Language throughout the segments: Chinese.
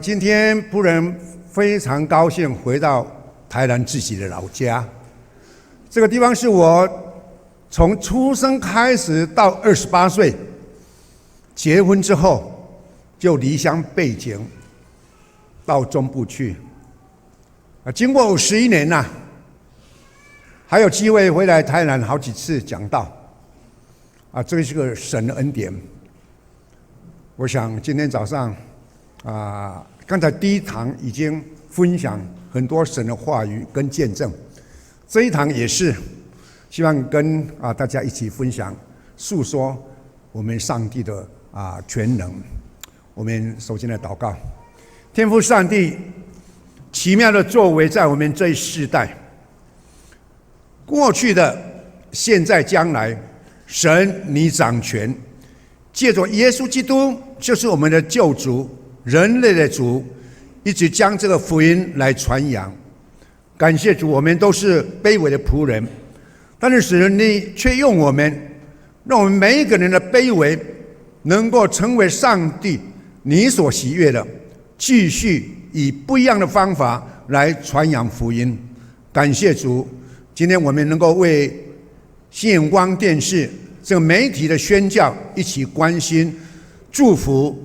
今天仆人非常高兴回到台南自己的老家。这个地方是我从出生开始到28岁，结婚之后就离乡背井到中部去。经过51年呐，还有机会回来台南好几次讲道。这是个神的恩典。我想今天早上刚才第一堂已经分享很多神的话语跟见证，这一堂也是希望跟大家一起分享诉说我们上帝的全能。我们首先来祷告。天父上帝奇妙的作为在我们这一世代，过去的、现在、将来，神你掌权，借着耶稣基督就是我们的救主，人类的主，一直将这个福音来传扬。感谢主，我们都是卑微的仆人，但是神你却用我们，让我们每一个人的卑微能够成为上帝你所喜悦的，继续以不一样的方法来传扬福音。感谢主，今天我们能够为新眼光电视这个媒体的宣教一起关心、祝福、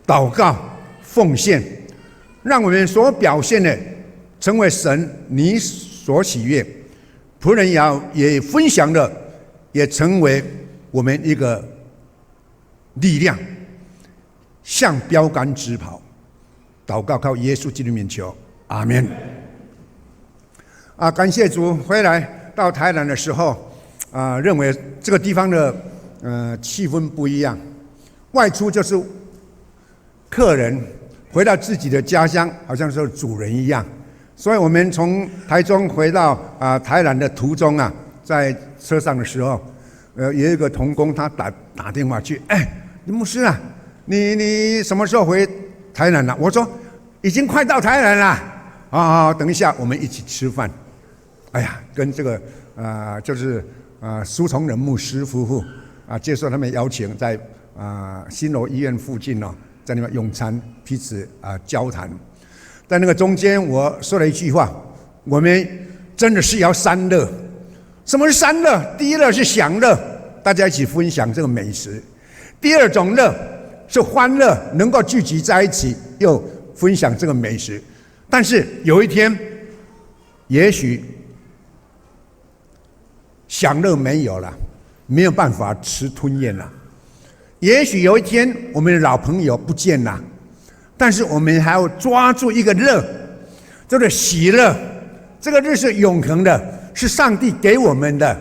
祷告、奉献，让我们所表现的成为神你所喜悦，仆人也分享的也成为我们一个力量，向标杆直跑。祷告靠耶稣基督名求，阿们。感谢主，回来到台南的时候，认为这个地方的气氛不一样。外出就是客人，回到自己的家乡，好像是主人一样。所以我们从台中回到台南的途中在车上的时候，有一个同工他打电话去，牧师你什么时候回台南了？我说已经快到台南了。等一下我们一起吃饭。跟这个就是苏崇仁牧师夫妇接受他们邀请，在新楼医院附近在那边用餐，彼此交谈。在那个中间，我说了一句话：我们真的是要三乐。什么是三乐？第一乐是享乐，大家一起分享这个美食；第二种乐是欢乐，能够聚集在一起，又分享这个美食。但是有一天，也许享乐没有了，没有办法吃吞咽了。也许有一天，我们的老朋友不见了，但是我们还要抓住一个乐，就是喜乐。这个乐是永恒的，是上帝给我们的。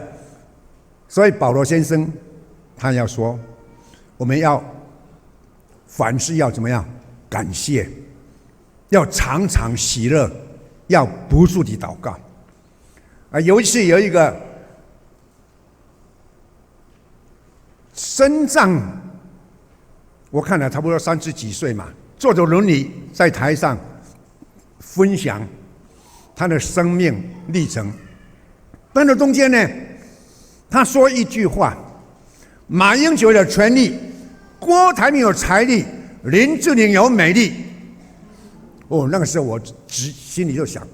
所以保罗先生他要说，我们要凡事要怎么样？感谢，要常常喜乐，要不住地祷告。有一次有一个身障，我看了差不多30几岁嘛，坐着轮椅在台上分享他的生命历程。但是中间呢，他说一句话：马英九有权力，郭台铭有财力，林志玲有美丽。那个时候我心里就想，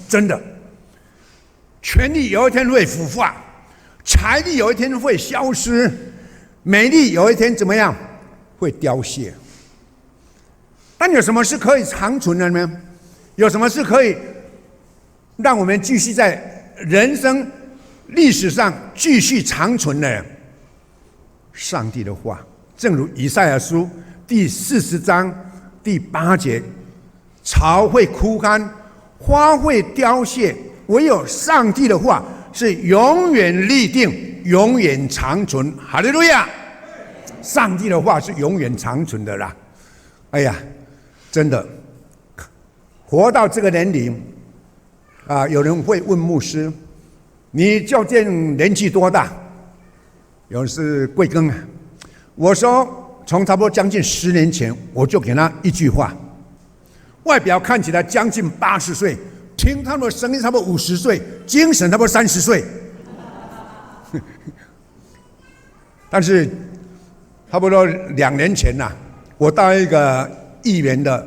真的，权力有一天会腐化，财力有一天会消失，美丽有一天怎么样？会凋谢。但有什么是可以长存的呢？有什么是可以让我们继续在人生历史上继续长存的？上帝的话，正如以赛亚书第40章第8节：草会枯干，花会凋谢，唯有上帝的话是永远立定，永远长存。哈利路亚！上帝的话是永远长存的啦。真的，活到这个年龄有人会问牧师：你究竟年纪多大？有人是贵庚我说从差不多将近10年前，我就给他一句话：外表看起来将近80岁，听他们的声音差不多50岁，精神差不多30岁。但是差不多2年前我到一个议员的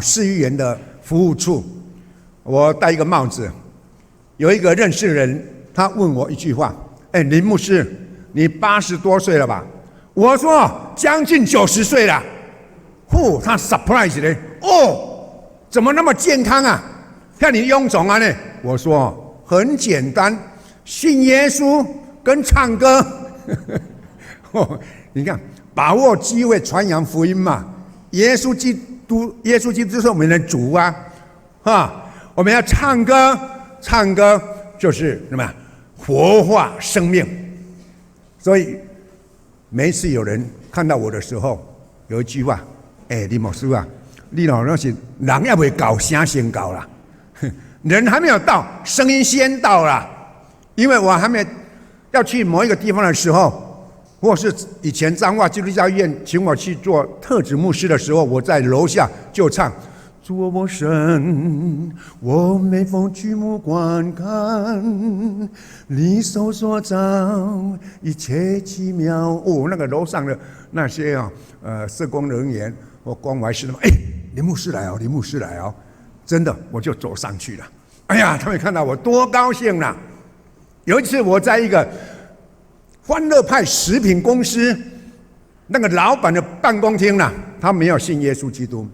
市议员的服务处，我戴一个帽子，有一个认识的人，他问我一句话：“林牧师，你80多岁了吧？”我说：“将近90岁了。”他 surprise 嘞，怎么那么健康啊？像你臃肿啊呢？我说很简单，信耶稣跟唱歌。你看，把握机会传扬福音嘛。耶稣基督就是我们的主啊，我们要唱歌，唱歌就是什么？活化生命。所以每一次有人看到我的时候，有一句话：“林牧师啊，你那是人还没到，声先到啦。人还没有到，声音先到啦。因为我还没要去某一个地方的时候，或是以前彰化基督教医院请我去做特指牧师的时候，我在楼下就唱：主我神，我每逢举目观看，你手所造一切奇妙。那个楼上的那些社工人员或关怀师的，林牧师来哦，林牧师来哦，真的我就走上去了。哎呀，他们看到我多高兴啊！有一次我在一个欢乐派食品公司那个老板的办公厅呢，他没有信耶稣基督。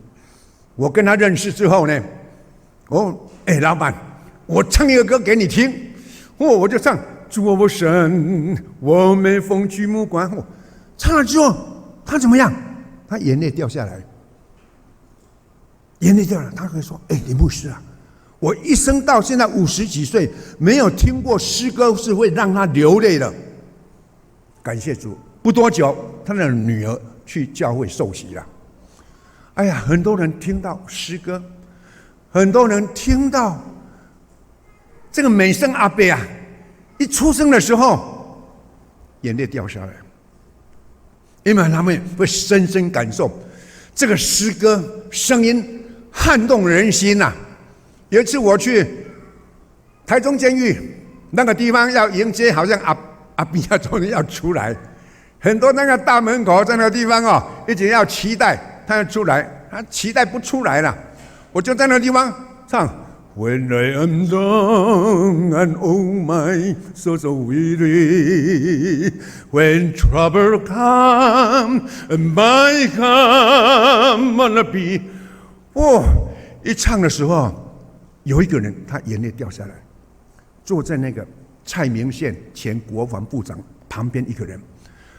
我跟他认识之后呢，老板，我唱一个歌给你听。我就唱：主我神，我每逢举目观。唱了之后，他怎么样？他眼泪掉下来，眼泪掉了。他会说：林牧师啊，我一生到现在50几岁，没有听过诗歌是会让他流泪的。感谢主，不多久，他的女儿去教会受洗了。哎呀，很多人听到诗歌，很多人听到这个美声阿伯啊，一出生的时候，眼泪掉下来，因为他们会深深感受这个诗歌声音撼动人心呐。有一次我去台中监狱那个地方要迎接，好像阿比亚终于要出来，很多那个大门口在那个地方一直要期待他要出来，他期待不出来了，我就在那个地方唱。When I am young and oh my soul so weary, when trouble come and my come wanna be， 一唱的时候，有一个人他眼泪掉下来，坐在那个蔡明宪前国防部长旁边一个人，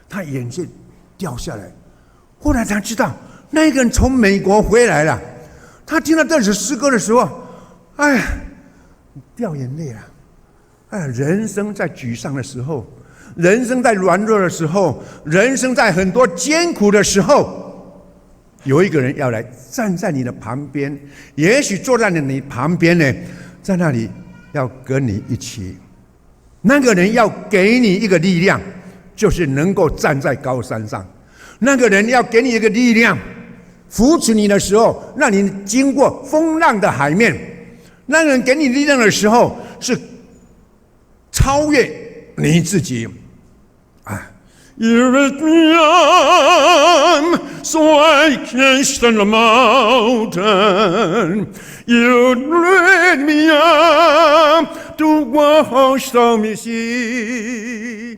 他眼泪掉下来。后来才知道，那个人从美国回来了。他听到这首诗歌的时候，掉眼泪了。人生在沮丧的时候，人生在软弱的时候，人生在很多艰苦的时候，有一个人要来站在你的旁边，也许坐在你旁边呢，在那里要跟你一起。那个人要给你一个力量，就是能够站在高山上。那个人要给你一个力量，扶持你的时候，让你经过风浪的海面。那个人给你力量的时候，是超越你自己。You lift me up so I can stand the mountain. You lift me up to walk stormy sea.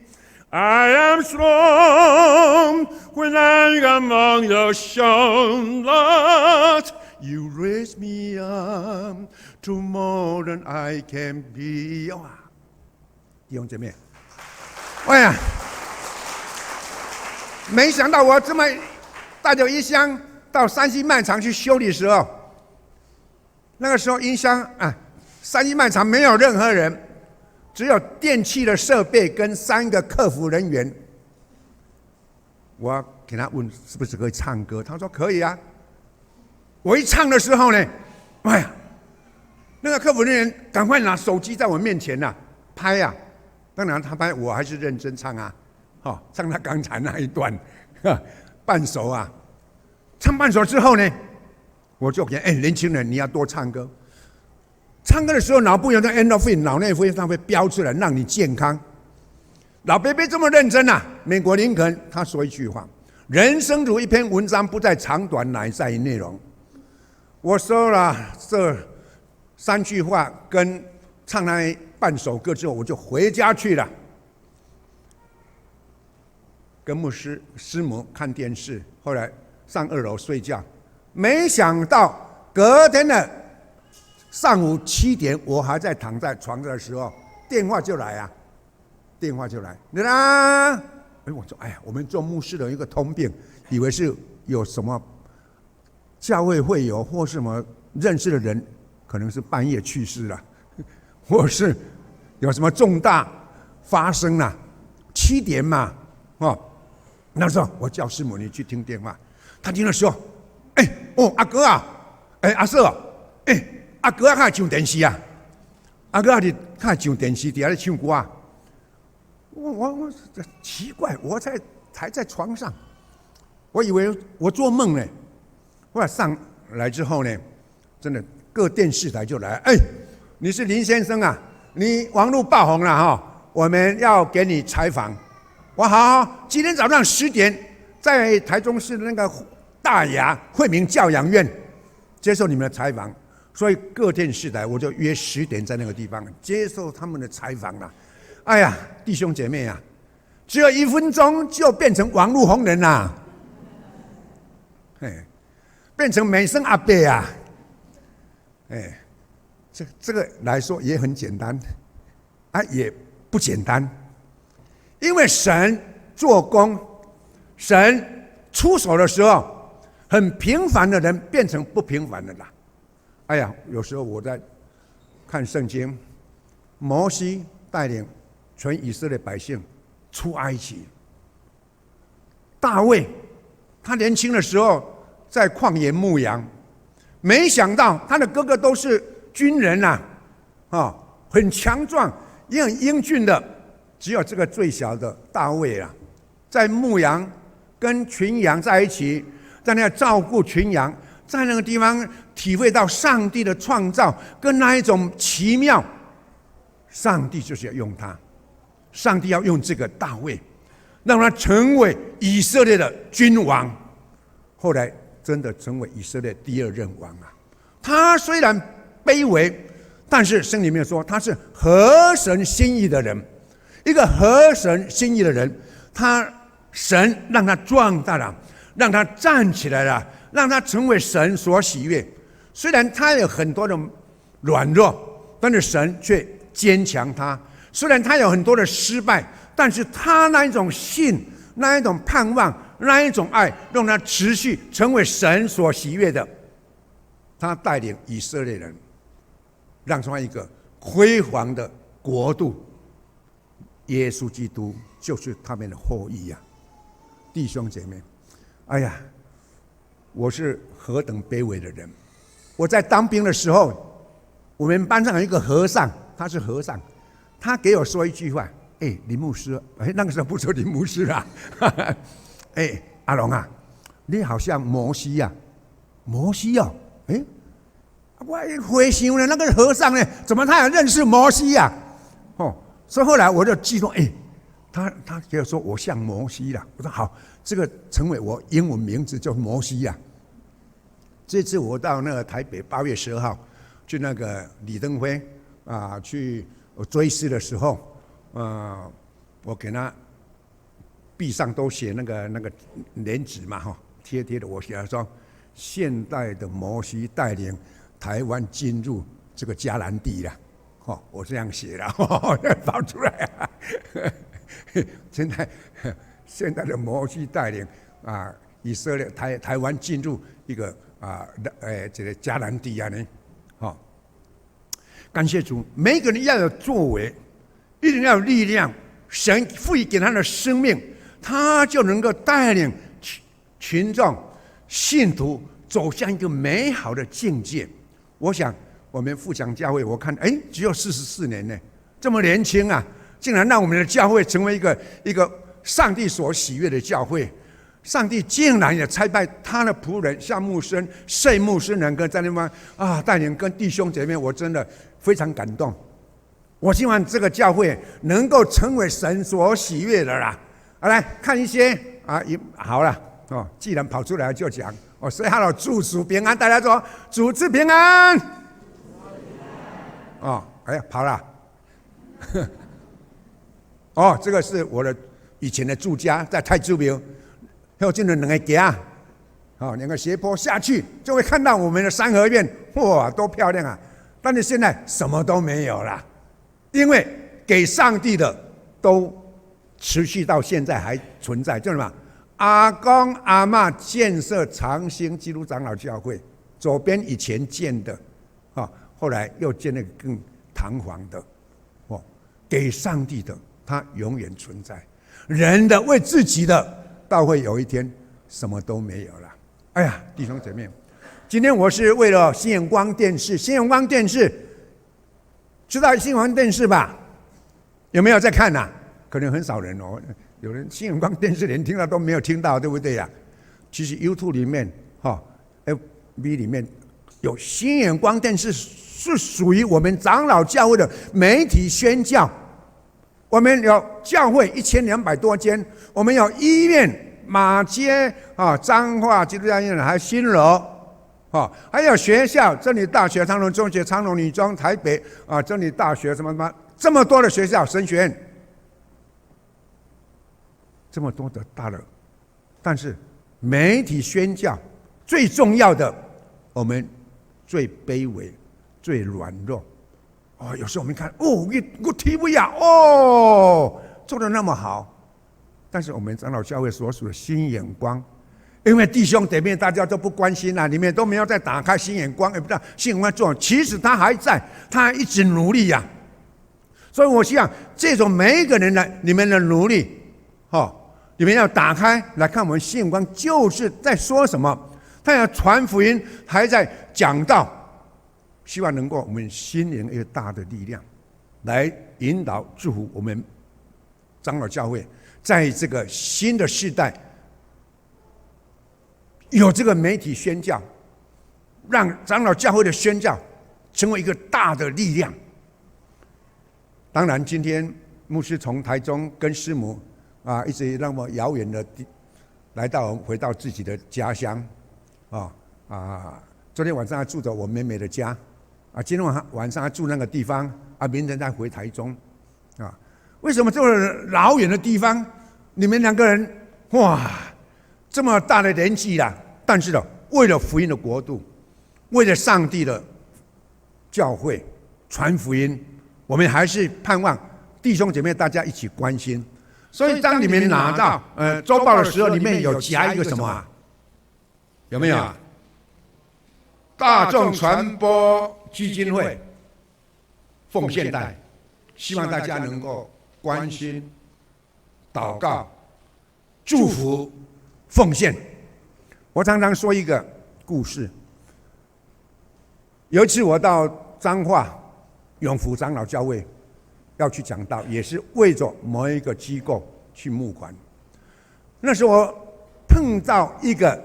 I am strong when I am among the shoulders. You raise me up to more than I can be. 弟兄姐妹，没想到我这么带着音箱到山西卖场去修理的时候，那个时候音箱山西卖场没有任何人，只有电器的设备跟3个客服人员。我给他问是不是可以唱歌，他说可以啊。我一唱的时候呢，那个客服人员赶快拿手机在我面前拍啊。当然他拍，我还是认真唱唱他刚才那一段半首啊。唱半首之后呢，我就给年轻人你要多唱歌。唱歌的时候，脑部有那 endorphin 脑内啡它会飙出来，让你健康。老伯伯这么认真美国林肯他说一句话：人生如一篇文章，不在长短，乃在于内容。我说了这3句话，跟唱那半首歌之后，我就回家去了，跟师母看电视，后来上2楼睡觉。没想到隔天的上午7点，我还在躺在床上的时候，电话就来啊，电话就来，我说哎呀，我们做牧师的一个通病，以为是有什么教会会友或什么认识的人，可能是半夜去世了，或是有什么重大发生了，7点嘛，那时候我叫师母你去听电话，他听的时候，阿哥啊，阿嫂啊，阿哥啊，看上电视啊，阿哥啊，你看上电视，底下在唱歌啊。我奇怪，我还在床上，我以为我做梦呢。后来上来之后呢，真的各电视台就来，你是林先生啊，你网络爆红了哈，我们要给你采访。我好，今天早上10点，在台中市的那个大雅惠民教养院接受你们的采访，所以各电视台我就约10点在那个地方接受他们的采访了。哎呀，弟兄姐妹啊，只有1分钟就变成网络红人啦，变成美声阿伯啊，这个来说也很简单，也不简单，因为神做工，神出手的时候，很平凡的人变成不平凡的啦。哎呀，有时候我在看圣经，摩西带领全以色列百姓出埃及。大卫他年轻的时候在旷野牧羊，没想到他的哥哥都是军人很强壮也很英俊的，只有这个最小的大卫啊，在牧羊跟群羊在一起，在那照顾群羊，在那个地方体会到上帝的创造跟那一种奇妙。上帝就是要用他，上帝要用这个大卫，让他成为以色列的君王。后来真的成为以色列第2任王啊！他虽然卑微，但是圣经里面说他是合神心意的人。一个合神心意的人，神让他壮大了，让他站起来了，让他成为神所喜悦。虽然他有很多的软弱，但是神却坚强他。虽然他有很多的失败，但是他那一种信，那一种盼望，那一种爱，让他持续成为神所喜悦的。他带领以色列人，让出一个辉煌的国度。耶稣基督就是他们的后裔啊！弟兄姐妹，哎呀，我是何等卑微的人！我在当兵的时候，我们班上有一个和尚，他是和尚，他给我说一句话：“林牧师，那个时候不说林牧师啊，阿龙啊，你好像摩西啊，摩西哦，我回想了那个和尚呢，怎么他也认识摩西啊？所以后来我就记住，他给我说我像摩西啦。我说好，这个成为我英文名字叫摩西呀。这次我到那个台北8月12号去那个李登辉去追思的时候，我给他壁上都写那个联纸嘛，贴的，我写他说现代的摩西带领台湾进入这个迦南地了。我这样写了，跑出来啊！现在的摩西带领以色列台湾进入一个这个迦南地啊呢，感谢主，每个人要有作为，一定要有力量。神赋予给他的生命，他就能够带领群众、信徒走向一个美好的境界。我想。我们富强教会，我看只有44年呢，这么年轻啊，竟然让我们的教会成为一个上帝所喜悦的教会。上帝竟然也差派他的仆人夏木生、谢牧师能够在那边带领跟弟兄姐妹，我真的非常感动。我希望这个教会能够成为神所喜悦的啦。来看一些好了既然跑出来就讲， say hello， 祝主平安，大家说主赐平安。哎呀，跑了。这个是我的以前的住家，在太子庙，后进了两个家，两个斜坡下去，就会看到我们的三合院，哇，多漂亮啊！但是现在什么都没有了，因为给上帝的都持续到现在还存在，叫什么？阿公阿嬷建设长兴基督长老教会，左边以前建的，后来又建了更堂皇的，给上帝的，它永远存在；人的为自己的，到会有一天什么都没有了。哎呀，弟兄姐妹，今天我是为了新眼光电视，新眼光电视知道新眼光电视吧？有没有在看啊？可能很少人哦，有人新眼光电视连听到都没有听到，对不对呀？其实 YouTube 里面FB 里面有新眼光电视，是属于我们长老教会的媒体宣教。我们有教会1200多间，我们有医院、马街彰化基督教医院，还有新楼，还有学校，真理大学、长荣中学、长荣女中、台北真理大学什么什么，这么多的学校、神学院，这么多的大了，但是媒体宣教最重要的，我们最卑微、最软弱。有时候我们看我 TV 做得那么好，但是我们长老教会所属的新眼光，因为弟兄姐妹大家都不关心你们都没有再打开新眼光，也不知道新眼光做，其实他还在，他还一直努力呀。所以我希望这种每一个人的你们的努力，你们要打开来看我们新眼光就是在说什么，他要传福音，还在讲道。希望能够我们心灵一个大的力量，来引导祝福我们长老教会，在这个新的世代有这个媒体宣教，让长老教会的宣教成为一个大的力量。当然，今天牧师从台中跟师母一直那么遥远的回到自己的家乡昨天晚上还住着我妹妹的家。今天晚上还住那个地方明天再回台中为什么这么老远的地方，你们两个人这么大的年纪了，但是为了福音的国度，为了上帝的教会传福音，我们还是盼望弟兄姐妹大家一起关心。所以当你们拿到周报的时候，里面有夹一个什么有没有大众传播基金会奉献袋，希望大家能够关心、祷告、祝福、奉献。我常常说一个故事。有一次我到彰化永福长老教会要去讲道，也是为着某一个机构去募款。那时候我碰到一个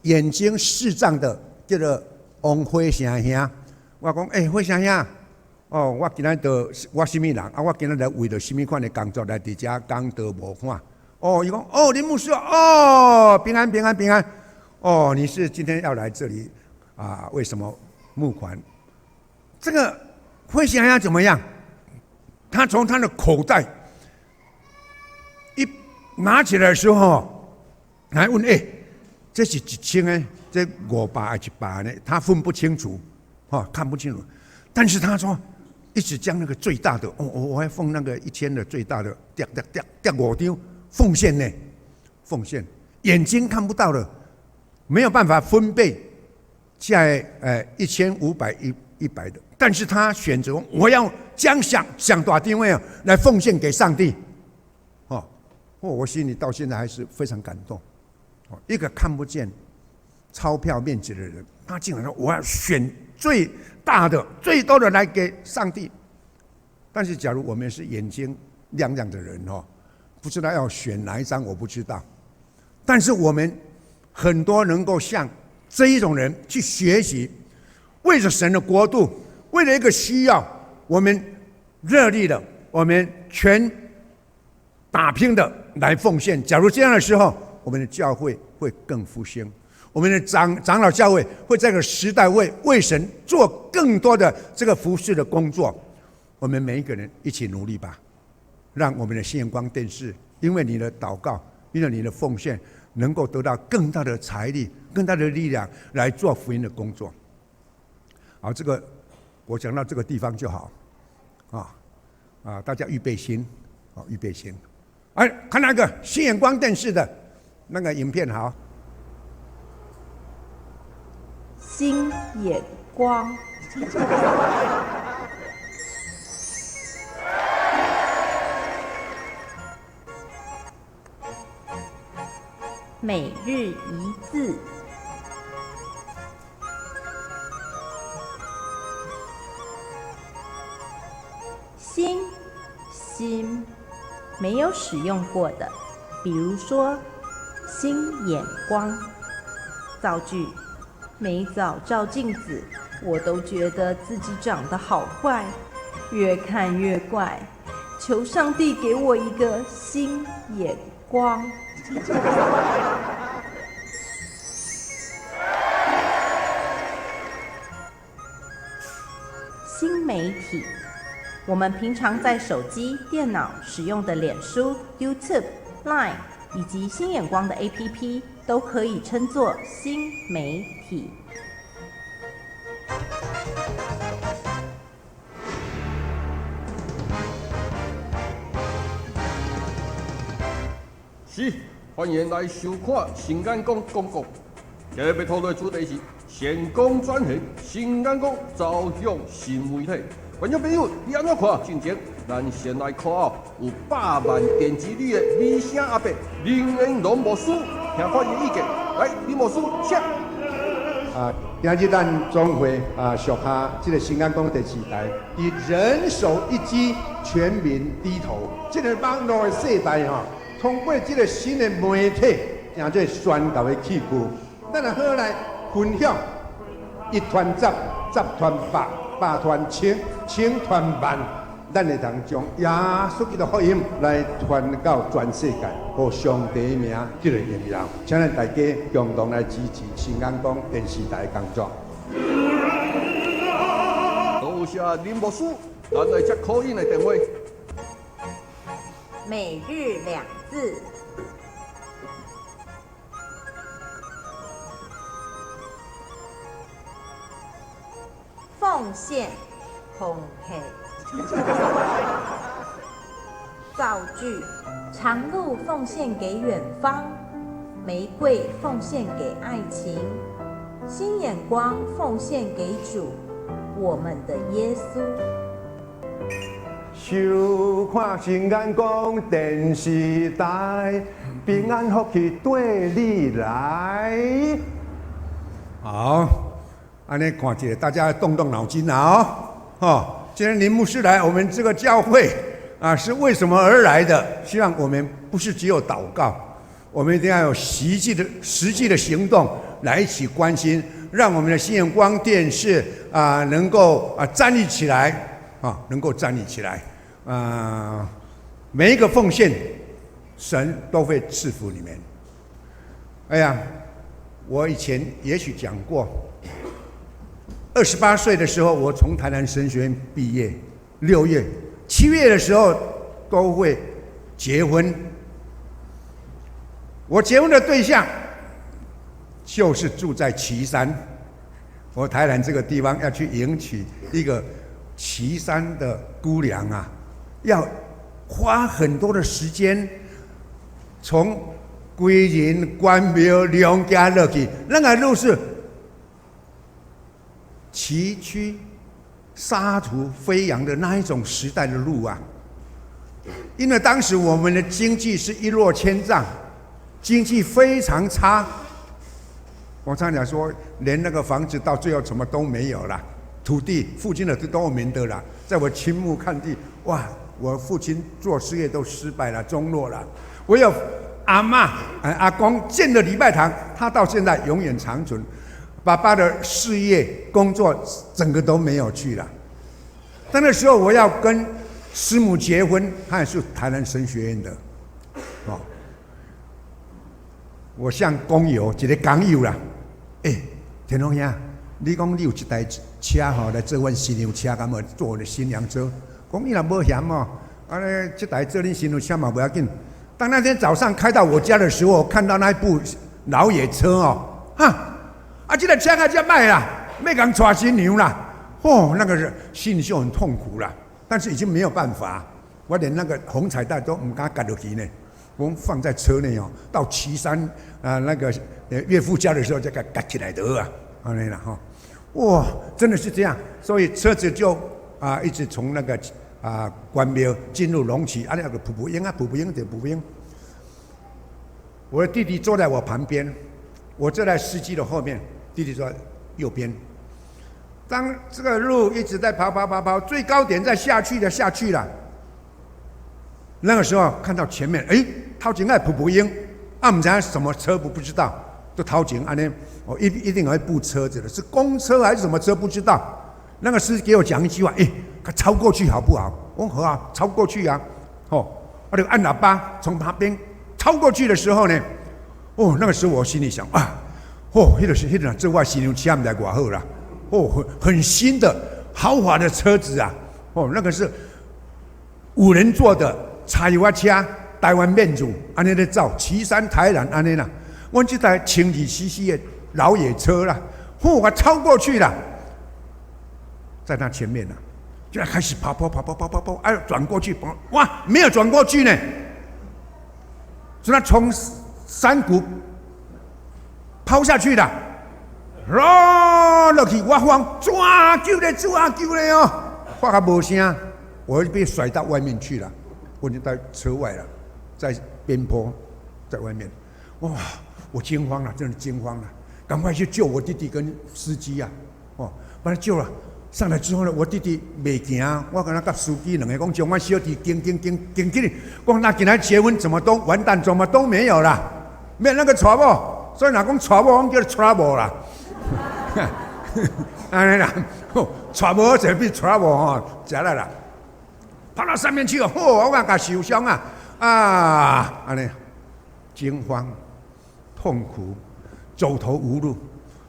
眼睛视障的，叫做王辉先生。我讲辉先生我今仔我什么人我今仔为了什么款的工作来伫遮讲道无看。伊讲林牧师平安平安平安。你是今天要来这里为什么募款？这个辉先生怎么样？他从他的口袋一拿起来的时候，还问这是1000呢？这500还是100呢？他分不清楚。看不清楚，但是他说一直将那个最大的，我还奉那个1000的最大的，掉5张奉献呢，奉献，眼睛看不到了，没有办法分贝在1500、100的，但是他选择我要将想大定位来奉献给上帝，我心里到现在还是非常感动，一个看不见钞票面值的人，他竟然说我要选最大的、最多的来给上帝。但是，假如我们是眼睛亮亮的人不知道要选哪一张，我不知道。但是我们很多能够像这一种人去学习，为了神的国度，为了一个需要，我们热力的，我们全打拼的来奉献。假如这样的时候，我们的教会会更复兴。我们的长老教会会在这个时代为神做更多的这个服事的工作。我们每一个人一起努力吧，让我们的新眼光电视，因为你的祷告，因为你的奉献，能够得到更大的财力、更大的力量来做福音的工作。好，这个我讲到这个地方就好，大家预备心，预备心。看那个新眼光电视的那个影片，好。新眼光。每日一字。新，没有使用过的，比如说新眼光。造句：每早照镜子，我都觉得自己长得好怪，越看越怪，求上帝给我一个新眼光。新媒体，我们平常在手机、电脑使用的脸书、YouTube、Line 以及新眼光的 APP 都可以称作新媒体。是，欢迎来收看新眼光广告。今日要讨论的主题是成功转型，新眼光走向新媒体。观众朋友，你安怎看？进前，咱先来看有100万电子女的美声阿伯林恩龙牧师，听看伊意见。来，林牧师，请。今日咱总会属下这个新眼光第4台，以人手一机，全民低头。这个网络的世代通过这个新的媒体，成做宣教的器具。咱好来分享，一团十，十团百，百团千，千团万。咱会当将耶稣基督福音来传到全世界，和上帝的名得来荣耀。请咱大家共同来支持新眼光电视台的工作。多谢林牧师，咱来接口音的电话。每日2字。奉献，奉献。造句：长路奉献给远方，玫瑰奉献给爱情，新眼光奉献给主，我们的耶稣。收看新眼光电视台，平安福气对你来。好，安尼看起来，大家动动脑筋今天林牧师来我们这个教会是为什么而来的？希望我们不是只有祷告，我们一定要有实际的行动来一起关心，让我们的新眼光电视能够站立起来能够站立起来每一个奉献，神都会赐福你们。哎呀，我以前也许讲过。28岁的时候，我从台南神学院毕业，6月、7月的时候都会结婚。我结婚的对象就是住在旗山，我台南这个地方要去迎娶一个旗山的姑娘要花很多的时间，从归仁、关庙、梁家落去，那个路是崎岖、沙土飞扬的那一种时代的路因为当时我们的经济是一落千丈，经济非常差。我常讲说，连那个房子到最后什么都没有了，土地父亲的都我们的了。在我亲目看地，哇，我父亲做事业都失败了，中落了。我有阿嬷、阿公建的礼拜堂，他到现在永远长存。爸爸的事业、工作整个都没有去了。但那时候我要跟师母结婚，她也是台南神学院的，我向工友一个港友啦，天龙兄，你讲你有一台车吼来做阮新娘车，敢无做我的新娘车？讲你若无嫌哦，这台做恁新娘车嘛不要紧。当那天早上开到我家的时候，我看到那部老野车哦，这个车啊才卖啦，要讲娶新娘啦，那个是心里就很痛苦啦。但是已经没有办法，我连那个红彩带都唔敢夹落去呢。我们放在车内哦，到岐山那个岳父家的时候，再给夹起来得啊，安尼啦哈。哇，真的是这样，所以车子就一直从那个关庙进入龙崎，那个普英啊，普英。我的弟弟坐在我旁边，我坐在司机的后面，弟弟坐在右边。当这个路一直在跑，最高点再下去了。那个时候看到前面，头前普英，唔知什么车不知道，就头前安尼，一定有一部车子的，是公车还是什么车不知道。那个司机给我讲一句话，超过去好不好？我说好啊，超过去啊，我就按喇叭从旁边超过去的时候呢，那个时候我心里想迄个这我新娘车唔知偌好啦。很新的豪华的车子啊！那个是5人座的柴油车，台湾面主安尼咧走，岐山台南安尼啦。我这台清气兮兮的老野车啦，我超过去了，在那前面啦，就开始跑，转过去，哇，没有转过去呢，是他从山谷抛下去的。落去，我慌，抓救咧哦！话还无声，我被甩到外面去了，我就在车外了，在边坡，在外面，哇！我惊慌了，真的惊慌了，赶快去救我弟弟跟司机啊！把他救了。上来之后呢，我弟弟袂行，我跟他跟司机两个讲，将我小弟跟起来，讲那今天结婚怎么都完蛋，怎么都没有啦，没有那个娶某，所以若讲娶某，我们叫娶某啦。安尼啦，娶无就比娶无食来啦，跑到上面去我甲受伤安尼惊慌、痛苦、走投无路。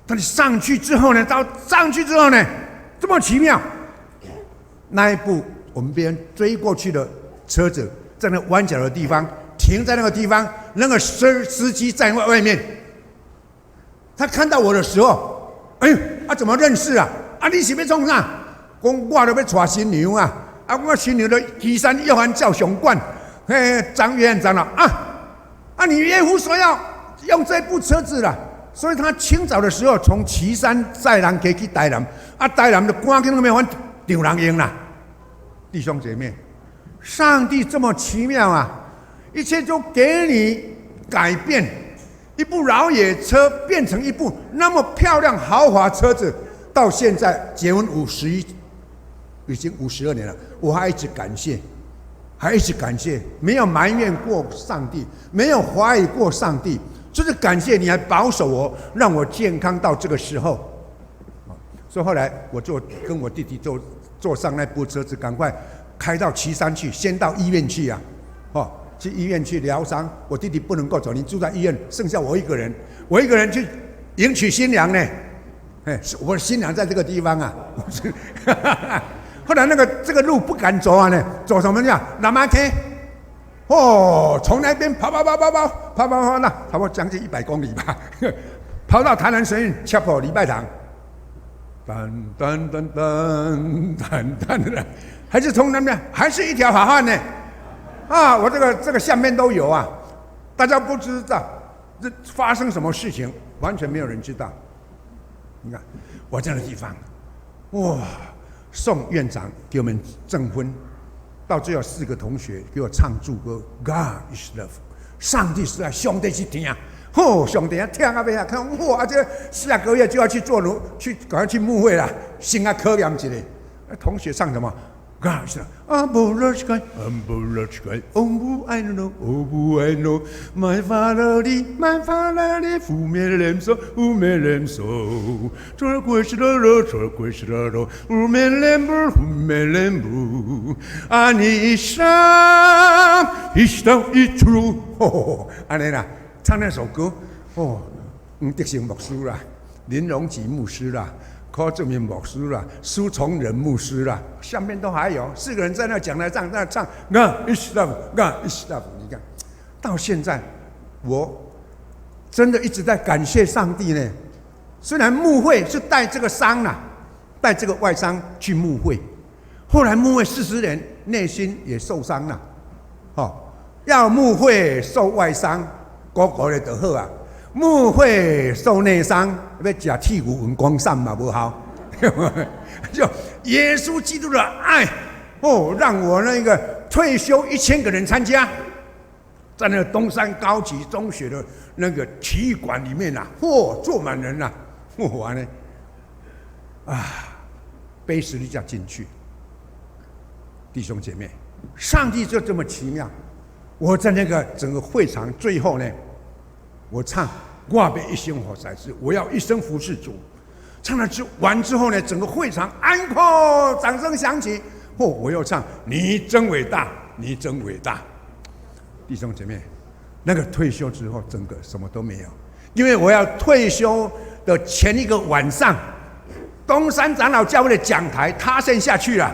但是上去之后呢，这么奇妙，那一部我们别人追过去的车子，在那弯角的地方停在那个地方，那个司机在外面，他看到我的时候。怎么认识啊？你是要创啥？讲我都要娶新娘啊！我新娘的岐山约翰教雄冠，张院长了你岳父说要用这部车子了，所以他清早的时候从岐山载人去台南，台南的赶紧都没有换场人用啦。弟兄姐妹，上帝这么奇妙啊！一切都给你改变。一部老野车变成一部那么漂亮豪华车子，到现在结婚已经52年了，我还一直感谢，没有埋怨过上帝，没有怀疑过上帝，就是感谢你还保守我，让我健康到这个时候。所以后来我就跟我弟弟坐上那部车子，赶快开到岐山去，先到医院去去医院去疗伤，我弟弟不能够走，你住在医院，剩下我一个人去迎娶新娘呢。我的新娘在这个地方啊。后来这个路不敢走啊呢，走什么呀？南马溪，从那边跑，那差不多将近100公里吧，跑到台南神韵 Chapel 礼拜堂，噔的，还是从那边，还是一条好汉呢。我这个相片都有啊，大家不知道这发生什么事情，完全没有人知道。你看我这样的地方，宋院长给我们证婚，到最后4个同学给我唱祝歌 ，God is love， 上帝是爱，上帝是听，上帝听啊没啊？看这下个月就要去赶快去牧会啦，先考验一下。同学唱什么？God is love， Oh I know, my father who made them so, who made them so. 这鬼是的肉，who made them blue. 你上一true， 安尼啦，唱那首歌，德行牧师啦，林荣吉牧师啦，柯志明牧师啦，苏崇仁牧师啦，下面都还有4个人在那讲台上，在那唱God is love，God is love。你看，到现在我真的一直在感谢上帝呢。虽然牧会是带这个伤啦，带这个外伤去牧会，后来牧会40年，内心也受伤了。要牧会受外伤，个个的就好啊。牧会受内伤，要吃铁骨文光散嘛，不好。就耶稣基督的爱，让我那个退休1000个人参加，在那个东山高级中学的那个体育馆里面啊，坐满人啊，完了，背十字架进去。弟兄姐妹，上帝就这么奇妙。我在那个整个会场最后呢，我唱我要一生活在世，我要一生服侍主。唱了完之后呢，整个会场安可，掌声响起。我又唱你真伟大，你真伟大。弟兄姐妹，那个退休之后，整个什么都没有，因为我要退休的前一个晚上，东山长老教会的讲台塌陷下去了，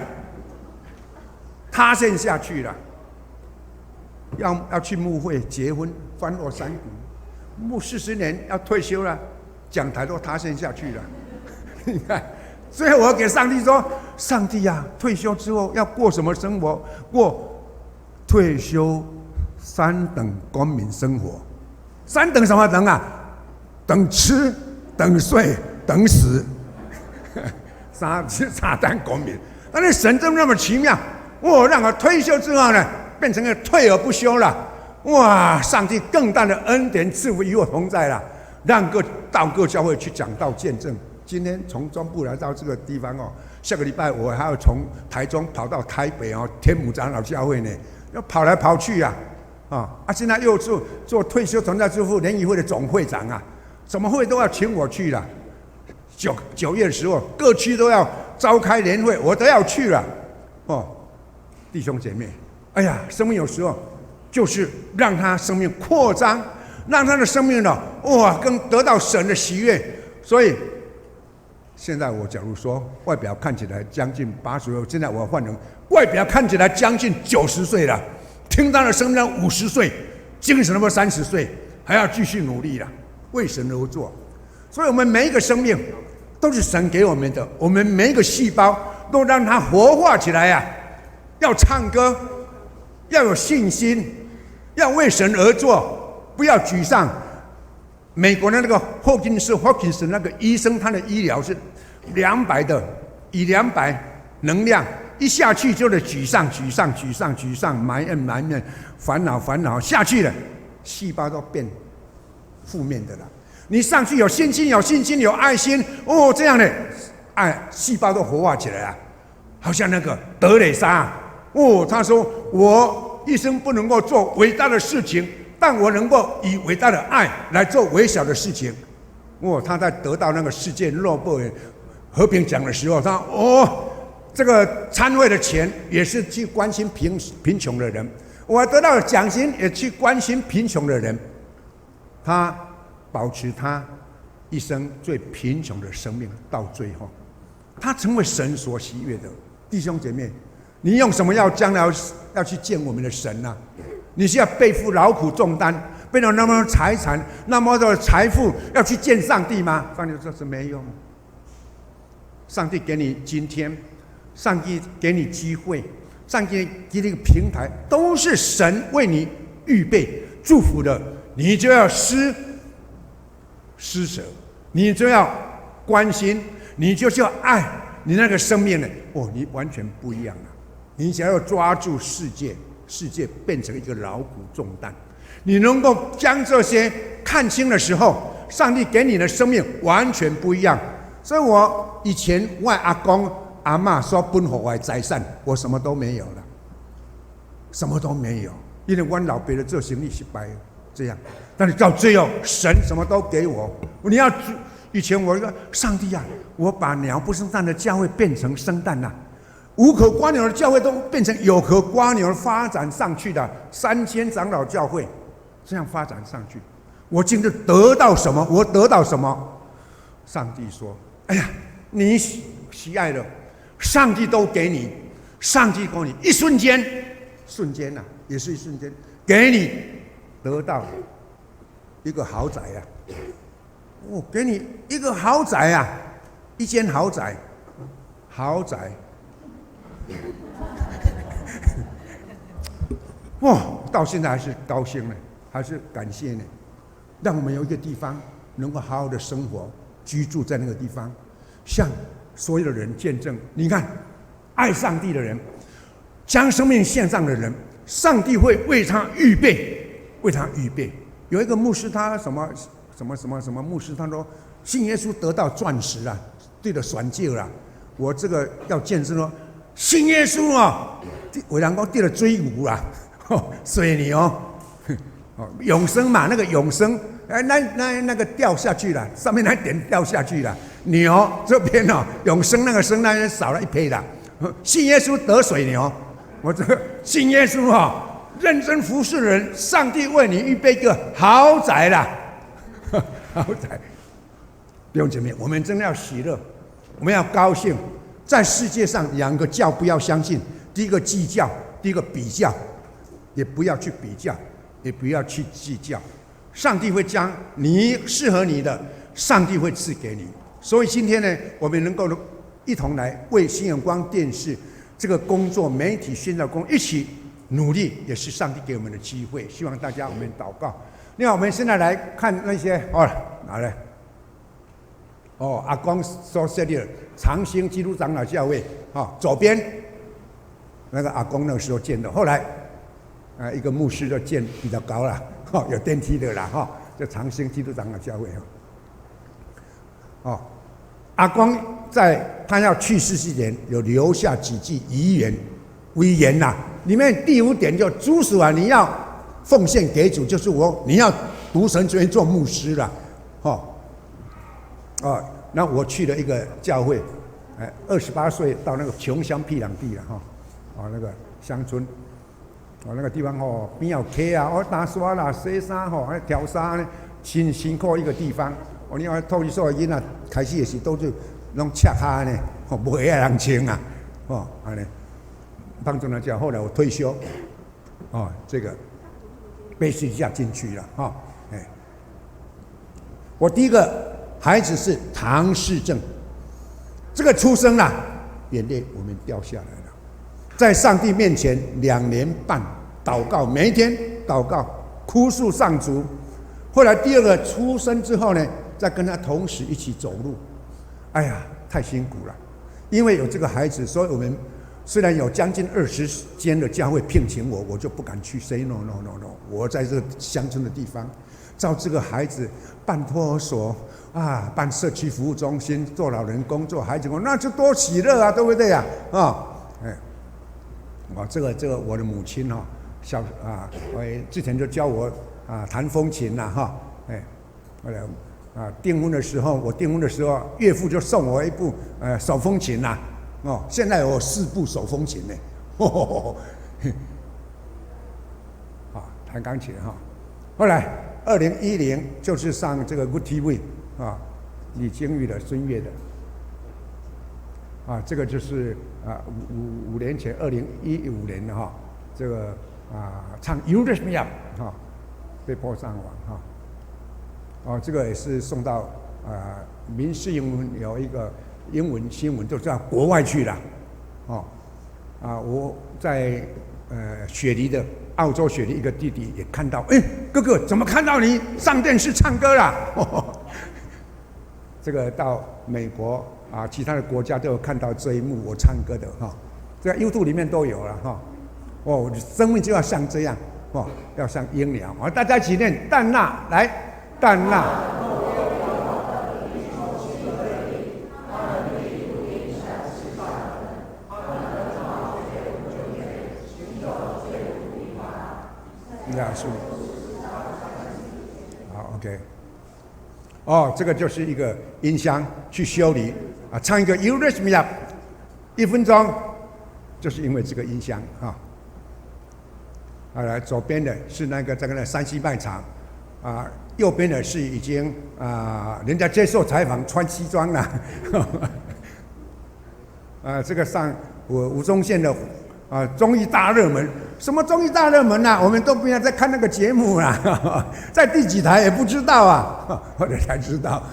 要去牧会、结婚、翻落山谷，牧40年要退休了，讲台都塌陷下去了。你看，最后我给上帝说：“上帝啊，退休之后要过什么生活？过退休3等公民生活。3等什么等啊？等吃、等睡、等死。3等公民。但是神真那么奇妙，让我退休之后呢，变成了退而不休了。哇！上帝更大的恩典赐福与我同在了，让到各教会去讲道见证。今天从中部来到这个地方下个礼拜我还要从台中跑到台北天母长老教会呢，要跑来跑去啊！现在又做退休同在之父联谊会的总会长啊，什么会都要请我去了。9月的时候，各区都要召开联会，我都要去了。弟兄姐妹，生命有时候就是让他生命扩张，让他的生命更得到神的喜悦。所以现在我假如说外表看起来将近80岁，现在我换成外表看起来将近90岁了，听到了生命50岁，精神都30岁，还要继续努力了，为神而做。所以我们每一个生命都是神给我们的，我们每一个细胞都让它活化起来啊！要唱歌，要有信心，要为神而做，不要沮丧。美国的那个霍金斯那个医生，他的医疗是200的，以200能量一下去就是沮丧，埋怨，烦恼下去了，细胞都变负面的了。你上去有信心，有爱心，这样的细胞都活化起来了。好像那个德蕾莎，他说我一生不能够做伟大的事情，但我能够以伟大的爱来做微小的事情。他在得到那个世界诺贝尔和平奖的时候，他这个参会的钱也是去关心贫穷的人，我得到奖金也去关心贫穷的人。他保持他一生最贫穷的生命到最后，他成为神所喜悦的。弟兄姐妹，你用什么将来要去见我们的神呢？你是要背负劳苦重担，背了那么多财产、那么多财富，要去见上帝吗？上帝说是没用。上帝给你今天，上帝给你机会，上帝给你一个平台，都是神为你预备祝福的，你就要施舍，你就要关心，你就是要爱，你那个生命呢？你完全不一样了。你想要抓住世界变成一个劳苦重担，你能够将这些看清的时候，上帝给你的生命完全不一样。所以我以前我阿公阿嬷所分给我的财产，我什么都没有了，什么都没有，因为我老爸的做生意失败了，这样。但是到最后，神什么都给我。以前我说上帝啊，我把鸟不生蛋的教会变成生蛋了，无可刮牛的教会都变成有可刮牛，发展上去的3000长老教会，这样发展上去。我今天得到什么？我得到什么？上帝说：“哎呀，你喜爱的，上帝都给你，上帝给你一瞬间，瞬间呐、也是一瞬间，给你得到一个豪宅啊！我给你一个豪宅啊，一间豪宅，豪宅。”哇，到现在还是高兴呢，还是感谢呢，让我们有一个地方能够好好的生活，居住在那个地方，向所有的人见证。你看，爱上帝的人，将生命献上的人，上帝会为他预备，为他预备。有一个牧师，他什么牧师，他说信耶稣得到钻石啊，对了，选救了。我这个要见证说，信耶稣啊，有人讲对了追牛啦。水牛，永生嘛，那个永生，那个掉下去了，上面那点掉下去了。牛这边哦，永生那个生那边少了一胚了。信耶稣得水牛，我这个信耶稣哦，认真服侍人，上帝为你预备一个豪宅啦，豪宅。弟兄姐妹，我们真的要喜乐，我们要高兴。在世界上两个教不要相信，第一个计较，第一个比较。也不要去比较，也不要去计较，上帝会将你适合你的，上帝会赐给你。所以今天呢，我们能够一同来为新眼光电视这个工作、媒体宣教工一起努力，也是上帝给我们的机会。希望大家我们祷告。另外，我们现在来看那些哪来？阿光所设立的长兴基督长老教会，左边那个阿公那个时候建的，后来。一个牧师就建比较高了，有电梯的啦，就长兴基督长老教会。阿光在他要去世之前，有留下几句遗言、威严呐。里面第5点就主属啊，你要奉献给主，就是你要读神学院做牧师了，那我去了一个教会，28岁到那个穷乡僻壤地了那个乡村。那个地方边有溪啊，打沙啦、洗衫挑沙呢，辛苦一个地方。你看透一所的囡仔开始也是都是弄赤脚呢，无鞋人穿啊，安尼帮助他讲。后来我退休，这个被私下进去了我第一个孩子是唐氏症，这个出生了，眼泪我们掉下来了。在上帝面前2年半祷告，每一天祷告，哭诉上主。后来第2个出生之后呢，再跟他同时一起走路。哎呀，太辛苦了，因为有这个孩子，所以我们虽然有将近20间的教会聘请我，我就不敢去 say no。我在这个乡村的地方，照这个孩子办托儿所办社区服务中心，做老人工作，孩子工，那就多喜乐啊，对不对呀？这个我的母亲之前就教我弹风琴啦后来订婚的时候，岳父就送我一部手风琴啦现在有4部手风琴呢弹钢琴后来2010就是上这个 Good TV 李金玉的、孙越的这个就是5年前，2015年的这个唱 You Raise Me Up 被播上网这个也是送到民视英文有一个英文新闻，就到国外去了我在雪梨的澳洲雪梨一个弟弟也看到，哥哥怎么看到你上电视唱歌啦？这个到美国。其他的国家都有看到这一幕，我唱歌的这个 YouTube 里面都有了我的生命就要像这样要像鹰鸟大家一起念但那来，但那。好 ，OK。这个就是一个音箱去修理唱一个 You Raise Me Up 1分钟，就是因为这个音箱来左边的是那个这个山西卖场右边的是已经人家接受采访穿西装了。这个上吴宗宪的综艺大热门，什么综艺大热门啊？我们都不要再看那个节目啦，在第几台也不知道啊，后来才知道。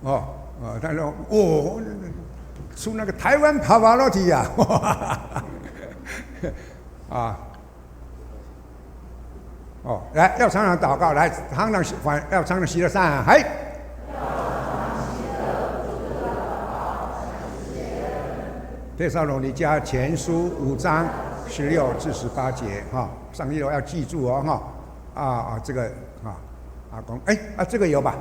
他说出那个台湾帕瓦罗蒂呀，来要常常祷告，来常常要常常喜乐上，嗨。帖撒罗尼迦前书5章16至18节，上一楼要记住哦，这个阿公，这个有吧？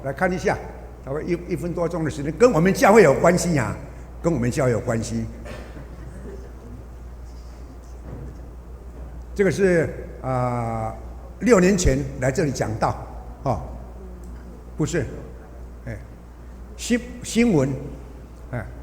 来看一下，大概1分多钟的时间，跟我们教会有关系啊，跟我们教会有关系。这个是6年前来这里讲道，不是，新闻，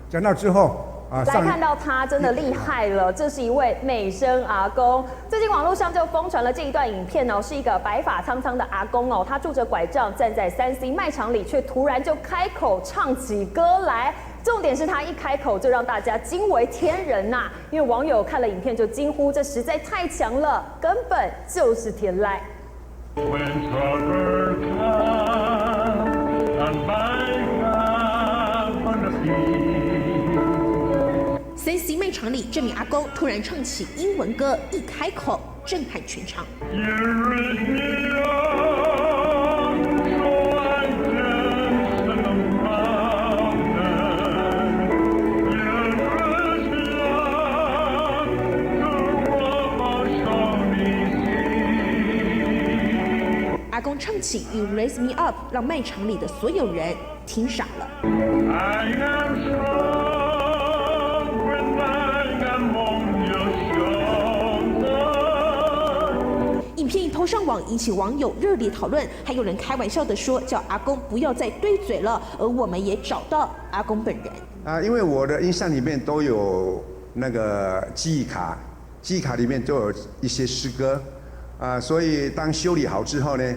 讲到之后。大家看到他真的厉害了，这是一位美声阿公。最近网络上就疯传了这一段影片是一个白发苍苍的阿公他拄着拐杖站在3C 卖场里，却突然就开口唱起歌来。重点是他一开口就让大家惊为天人呐！因为网友看了影片就惊呼，这实在太强了，根本就是天籁。3C 卖场里，这名阿公突然唱起英文歌，一开口震撼全场。阿公唱起 You Raise Me Up， 让卖场里的所有人听傻了。影片一抛上网，引起网友热烈讨论，还有人开玩笑的说，叫阿公不要再对嘴了。而我们也找到阿公本人。因为我的印象里面都有那个记忆卡，记忆卡里面都有一些诗歌，所以当修理好之后呢，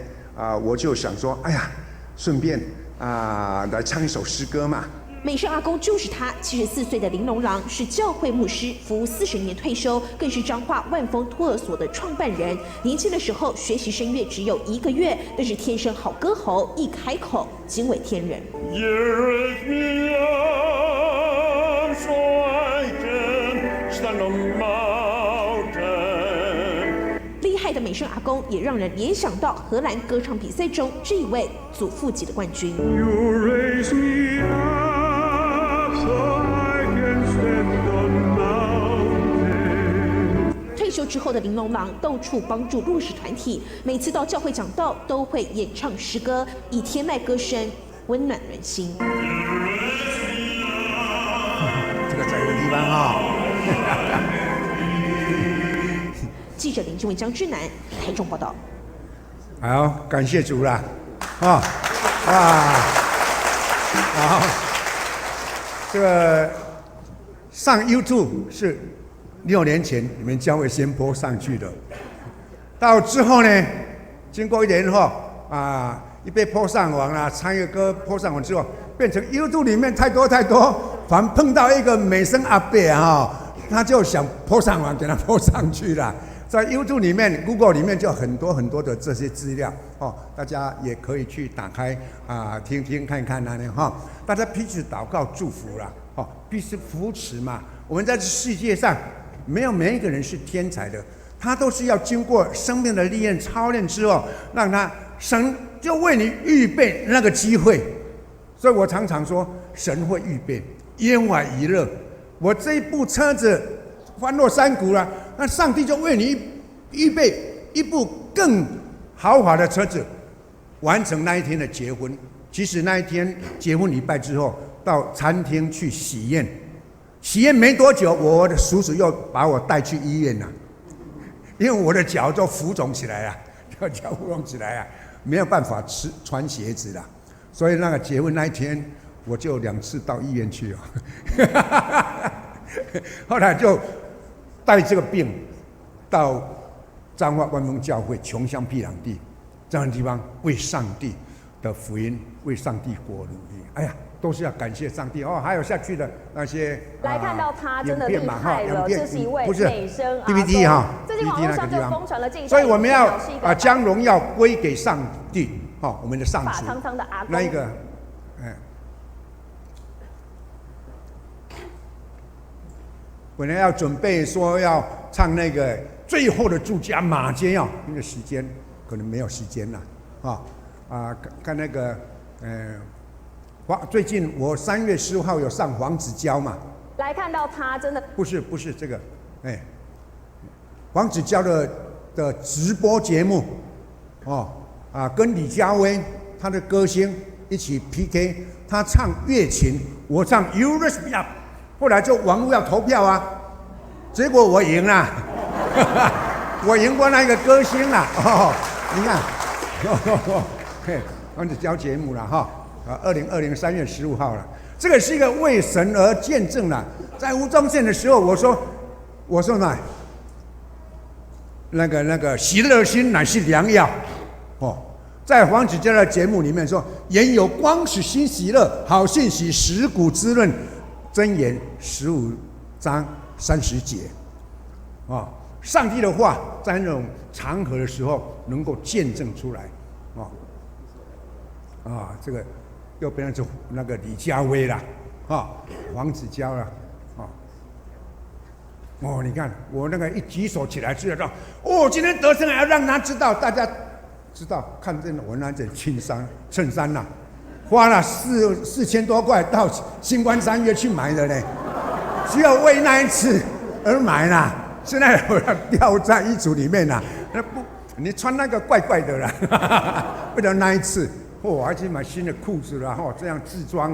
我就想说，哎呀，顺便来唱一首诗歌嘛。美声阿公就是他，74岁的林龙郎是教会牧师，服务40年退休，更是彰化万丰托儿所的创办人。年轻的时候学习声乐只有1个月，但是天生好歌喉，一开口惊为天人。厉害的美声阿公也让人联想到荷兰歌唱比赛中这一位祖父级的冠军。退休之后的林龙郎到处帮助弱势团体，每次到教会讲道都会演唱诗歌，以天籁歌声温暖人心。这个在这个地方记者林志伟、张志南台中报道。好，感谢主啦，好，这个上 YouTube 是6年前你们教会先播上去的，到之后呢，经过1年后一被播上网啦，唱一个歌播上网之后，变成 YouTube 里面太多，反碰到一个美声阿伯他就想播上网，给他播上去了。在 YouTube 里面 ，Google 里面就很多的这些资料大家也可以去打开听听看看大家彼此祷告祝福啦彼此扶持嘛。我们在这世界上没有每一个人是天才的，他都是要经过生命的历练操练之后，让他神就为你预备那个机会。所以我常常说，神会预备烟花娱乐。我这一部车子翻落山谷了，那上帝就为你预备一部更豪华的车子，完成那一天的结婚。其实那一天结婚礼拜之后，到餐厅去喜宴，喜宴没多久，我的叔叔又把我带去医院了，因为我的脚就浮肿起来了，脚浮肿起来了，没有办法穿鞋子了。所以那个结婚那一天，我就2次到医院去了。后来就带这个病到彰化万丰教会穷乡僻壤地，这样的地方为上帝的福音、为上帝国努力。哎呀，都是要感谢上帝哦。还有下去的那些来看到他真的厉害了，这是一位美声阿公。DVD 哈，最近网络上就疯传了这一段，所以我们要将荣耀归给上帝，我们的上主。苍苍的阿公，那一个，本来要准备说要唱那个最后的祝家马街哦，那个时间可能没有时间了看那个最近我3月15号有上黄子佼嘛，来看到他真的不是这个黄子佼的直播节目跟李佳薇他的歌星一起 PK， 他唱乐琴，我唱 You Raise Me Up， 后来就网络要投票啊，结果我赢了，我赢过那个歌星了你看，黄子佼节目了2020 3月15号了，这个是一个为神而见证了。在吴宗宪的时候，我说呢，那个喜乐心乃是良药在黄子佼的节目里面说，言有光使心喜乐，好信息使骨滋润，箴言15章30节上帝的话在那种场合的时候能够见证出来这个又变成那个李佳薇啦黄子佼啦你看我那个一举手起来就要今天得胜要让他知道，大家知道，看见我那件衬衫呐，花了4000多块到新光三越去买的呢，只有为那一次而买啦。现在我要掉在衣橱里面啦，你穿那个怪怪的啦，为了那一次，还去买新的裤子啦，这样自装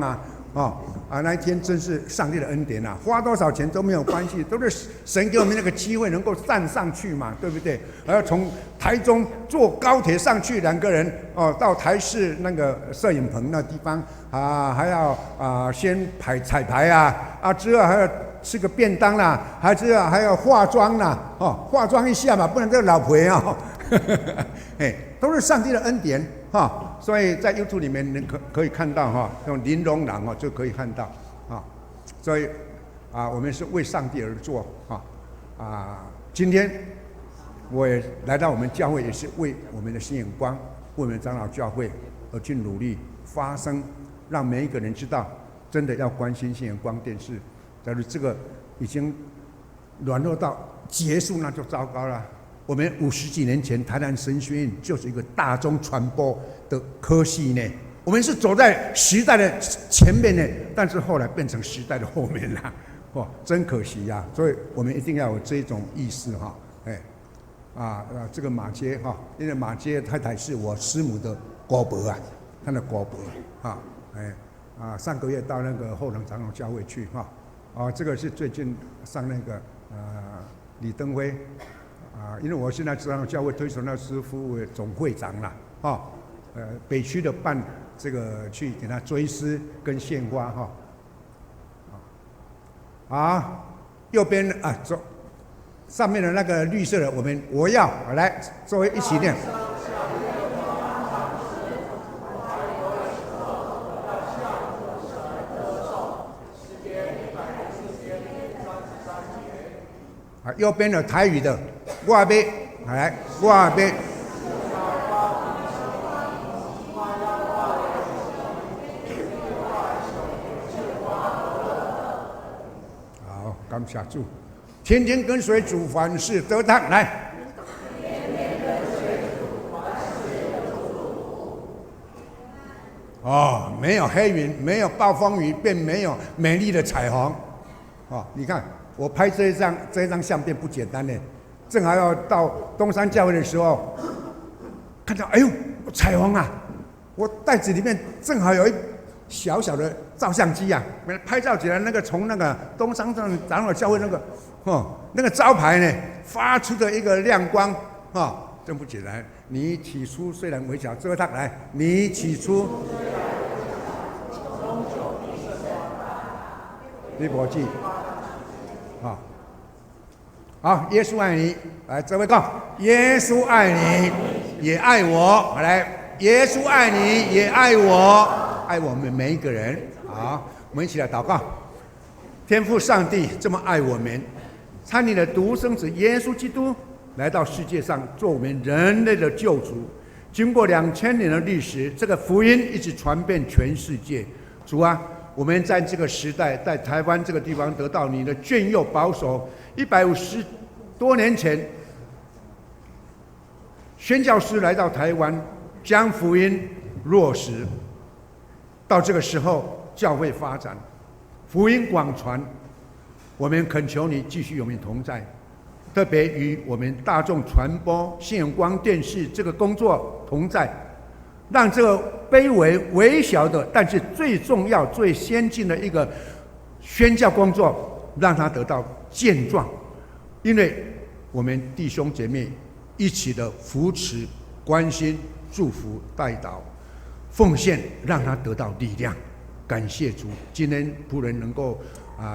那一天真是上帝的恩典啊！花多少钱都没有关系，都是神给我们那个机会能够站上去嘛，对不对？还要从台中坐高铁上去，2个人到台视那个摄影棚那地方还要先彩排之后还要吃个便当啦，还要化妆啦，化妆一下嘛，不然这个老婆都是上帝的恩典所以在 YouTube 里面你可以看到用玲珑郎就可以看到所以我们是为上帝而做今天我也来到我们教会，也是为我们的新眼光，为我们长老教会而去努力发声，让每一个人知道，真的要关心新眼光电视。假如这个已经软弱到结束，那就糟糕了。我们50几年前台南神学院就是一个大众传播的科系呢，我们是走在时代的前面呢，但是后来变成时代的后面了，真可惜呀！所以我们一定要有这种意识这个马街因为马街太太是我师母的姑婆她的姑婆上个月到那个后能长老教会去这个是最近上那个李登辉因为我现在长老教会推崇那师父为总会长了北区的办这个去给他追思跟献花右边走上面的那个绿色的，我要来作为一起念。右边的台语的，我要来，我要。好，感谢主，天天跟随主，凡事得当。来，没有黑云，没有暴风雨，便没有美丽的彩虹。你看。我拍这一张相片不简单呢，正好要到东山教会的时候，看到哎呦彩虹啊！我袋子里面正好有一小小的照相机拍照起来那个从那个东山长老教会那个招牌呢发出的一个亮光真不简单。你起初虽然微小，这位他来，你起初，你不记。好，耶稣爱你，来，这位告，耶稣爱你。也爱我。来，耶稣爱你，也爱我，爱我们每一个人。好，我们一起来祷告。天父上帝这么爱我们，差你的独生子耶稣基督来到世界上做我们人类的救主。经过2000年的历史，这个福音一直传遍全世界。主啊，我们在这个时代，在台湾这个地方得到你的眷佑保守。150多年前，宣教师来到台湾，将福音落实。到这个时候，教会发展，福音广传。我们恳求你继续与我们同在，特别与我们大众传播信仰光电视这个工作同在，让这个卑微微小的，但是最重要、最先进的一个宣教工作，让它得到健壮。因为我们弟兄姐妹一起的扶持、关心、祝福、代祷、奉献，让它得到力量。感谢主，今天仆人能够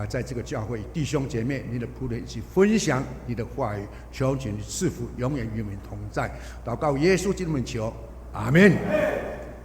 在这个教会，弟兄姐妹，你的仆人一起分享你的话语，求请你赐福，永远与我们同在。祷告耶稣基督的名求，阿门。